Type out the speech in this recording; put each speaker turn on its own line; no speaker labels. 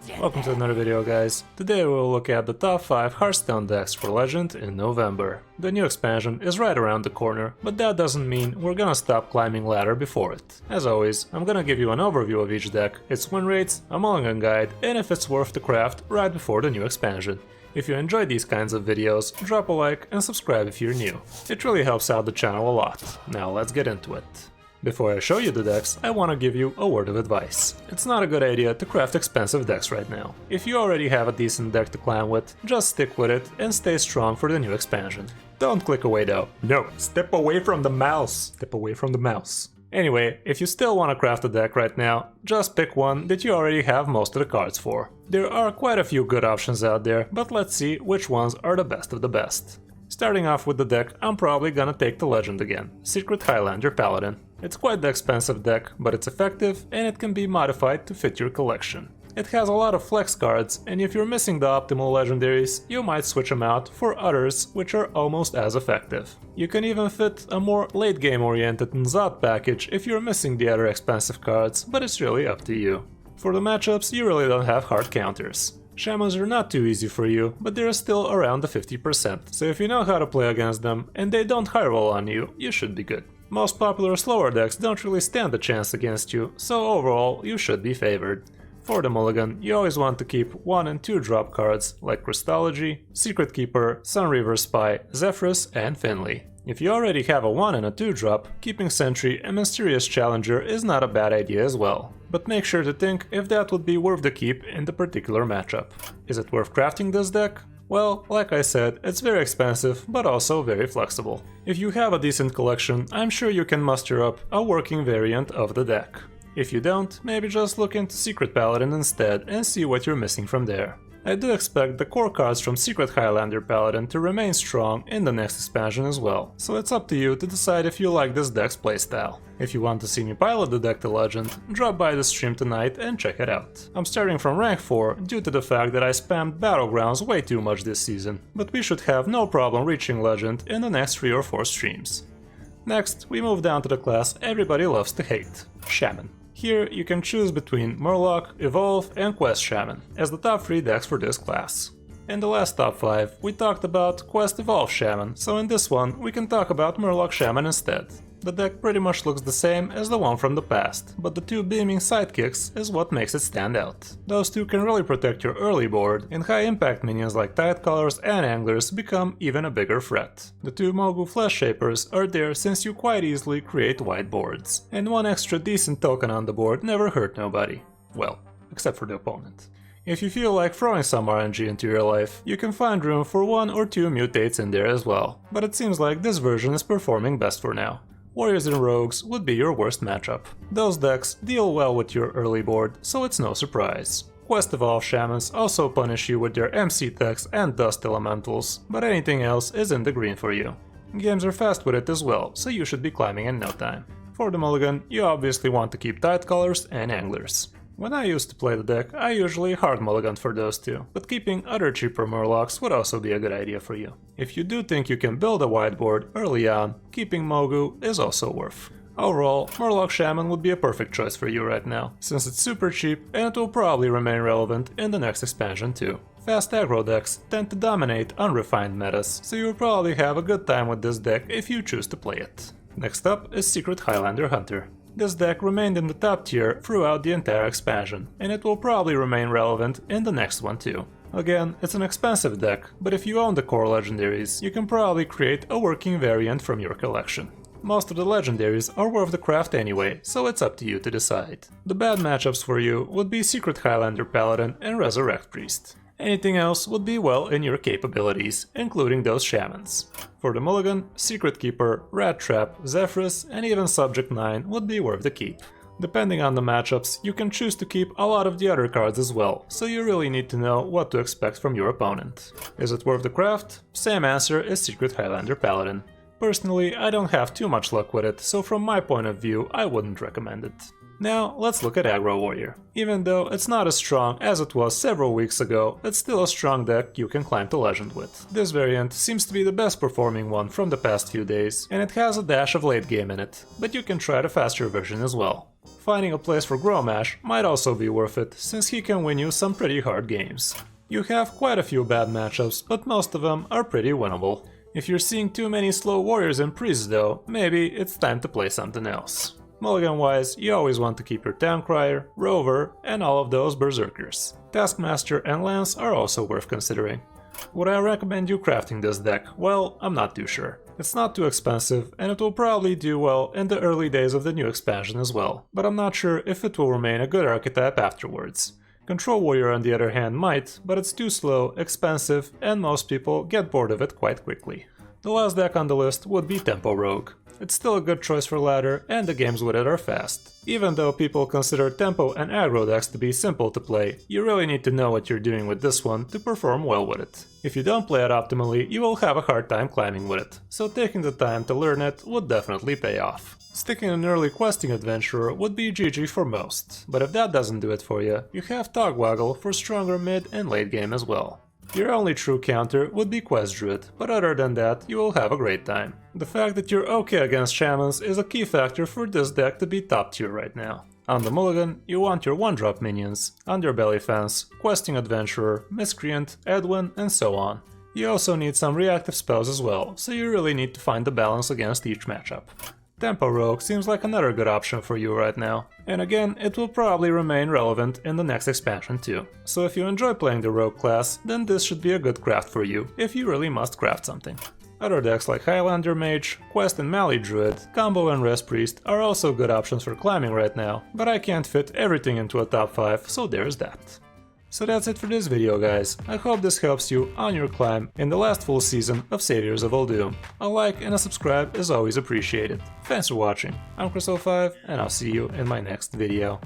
Welcome to another video, guys. Today we will look at the top 5 Hearthstone decks for Legend in November. The new expansion is right around the corner, but that doesn't mean we're gonna stop climbing ladder before it. As always, I'm gonna give you an overview of each deck, its win rates, a mulligan guide, and if it's worth the craft right before the new expansion. If you enjoy these kinds of videos, drop a like and subscribe if you're new. It really helps out the channel a lot. Now let's get into it. Before I show you the decks, I want to give you a word of advice. It's not a good idea to craft expensive decks right now. If you already have a decent deck to climb with, just stick with it and stay strong for the new expansion. Don't click away though. No, step away from the mouse. Step away from the mouse. Anyway, if you still want to craft a deck right now, just pick one that you already have most of the cards for. There are quite a few good options out there, but let's see which ones are the best of the best. Starting off with the deck, I'm probably gonna take the Legend again, Secret Highlander Paladin. It's quite the expensive deck, but it's effective and it can be modified to fit your collection. It has a lot of flex cards, and if you're missing the optimal legendaries, you might switch them out for others which are almost as effective. You can even fit a more late game oriented N'Zoth package if you're missing the other expensive cards, but it's really up to you. For the matchups, you really don't have hard counters. Shamans are not too easy for you, but they're still around the 50%, so if you know how to play against them and they don't high roll on you, you should be good. Most popular slower decks don't really stand a chance against you, so overall you should be favored. For the mulligan, you always want to keep 1 and 2 drop cards like Crystology, Secret Keeper, Sunreaver Spy, Zephrys, and Finley. If you already have a 1 and a 2 drop, keeping Sentry and Mysterious Challenger is not a bad idea as well. But make sure to think if that would be worth the keep in the particular matchup. Is it worth crafting this deck? Well, like I said, it's very expensive, but also very flexible. If you have a decent collection, I'm sure you can muster up a working variant of the deck. If you don't, maybe just look into Secret Paladin instead and see what you're missing from there. I do expect the core cards from Secret Highlander Paladin to remain strong in the next expansion as well, so it's up to you to decide if you like this deck's playstyle. If you want to see me pilot the deck to Legend, drop by the stream tonight and check it out. I'm starting from rank 4 due to the fact that I spammed Battlegrounds way too much this season, but we should have no problem reaching Legend in the next 3 or 4 streams. Next, we move down to the class everybody loves to hate, Shaman. Here you can choose between Murloc, Evolve and Quest Shaman as the top 3 decks for this class. In the last top 5 we talked about Quest Evolve Shaman, so in this one we can talk about Murloc Shaman instead. The deck pretty much looks the same as the one from the past, but the 2 beaming sidekicks is what makes it stand out. Those 2 can really protect your early board, and high impact minions like Tidecaller and Anglers become even a bigger threat. The 2 Mogu Flesh Shapers are there since you quite easily create white boards, and 1 extra decent token on the board never hurt nobody. Well, except for the opponent. If you feel like throwing some RNG into your life, you can find room for 1 or 2 mutates in there as well, but it seems like this version is performing best for now. Warriors and Rogues would be your worst matchup. Those decks deal well with your early board, so it's no surprise. Quest Evolve Shamans also punish you with their MC techs and Dust Elementals, but anything else is in the green for you. Games are fast with it as well, so you should be climbing in no time. For the mulligan, you obviously want to keep Tidecallers and Anglers. When I used to play the deck, I usually hard mulliganed for those 2, but keeping other cheaper Murlocs would also be a good idea for you. If you do think you can build a whiteboard early on, keeping Mogu is also worth. Overall, Murloc Shaman would be a perfect choice for you right now, since it's super cheap and it will probably remain relevant in the next expansion too. Fast aggro decks tend to dominate unrefined metas, so you'll probably have a good time with this deck if you choose to play it. Next up is Secret Highlander Hunter. This deck remained in the top tier throughout the entire expansion, and it will probably remain relevant in the next one too. Again, it's an expensive deck, but if you own the core legendaries, you can probably create a working variant from your collection. Most of the legendaries are worth the craft anyway, so it's up to you to decide. The bad matchups for you would be Secret Highlander Paladin and Resurrect Priest. Anything else would be well in your capabilities, including those shamans. For the mulligan, Secret Keeper, Rat Trap, Zephrys and even Subject 9 would be worth the keep. Depending on the matchups, you can choose to keep a lot of the other cards as well, so you really need to know what to expect from your opponent. Is it worth the craft? Same answer is Secret Highlander Paladin. Personally, I don't have too much luck with it, so from my point of view, I wouldn't recommend it. Now let's look at Aggro Warrior. Even though it's not as strong as it was several weeks ago, it's still a strong deck you can climb to Legend with. This variant seems to be the best performing one from the past few days, and it has a dash of late game in it, but you can try the faster version as well. Finding a place for Grommash might also be worth it, since he can win you some pretty hard games. You have quite a few bad matchups, but most of them are pretty winnable. If you're seeing too many slow warriors and priests though, maybe it's time to play something else. Mulligan-wise, you always want to keep your Towncrier, Rover, and all of those Berserkers. Taskmaster and Lance are also worth considering. Would I recommend you crafting this deck? Well, I'm not too sure. It's not too expensive, and it will probably do well in the early days of the new expansion as well, but I'm not sure if it will remain a good archetype afterwards. Control Warrior on the other hand might, but it's too slow, expensive, and most people get bored of it quite quickly. The last deck on the list would be Tempo Rogue. It's still a good choice for ladder, and the games with it are fast. Even though people consider tempo and aggro decks to be simple to play, you really need to know what you're doing with this one to perform well with it. If you don't play it optimally, you will have a hard time climbing with it, so taking the time to learn it would definitely pay off. Sticking an early questing adventurer would be GG for most, but if that doesn't do it for you, you have Togwaggle for stronger mid and late game as well. Your only true counter would be Quest Druid, but other than that, you will have a great time. The fact that you're okay against shamans is a key factor for this deck to be top tier right now. On the mulligan, you want your 1-drop minions, Underbelly Fence, Questing Adventurer, Miscreant, Edwin, and so on. You also need some reactive spells as well, so you really need to find the balance against each matchup. Tempo Rogue seems like another good option for you right now, and again, it will probably remain relevant in the next expansion too. So if you enjoy playing the Rogue class, then this should be a good craft for you, if you really must craft something. Other decks like Highlander Mage, Quest and Mali Druid, Combo and Rest Priest are also good options for climbing right now, but I can't fit everything into a top 5, so there's that. So that's it for this video guys, I hope this helps you on your climb in the last full season of Saviors of Uldum. A like and a subscribe is always appreciated. Thanks for watching, I'm Crystal5 and I'll see you in my next video.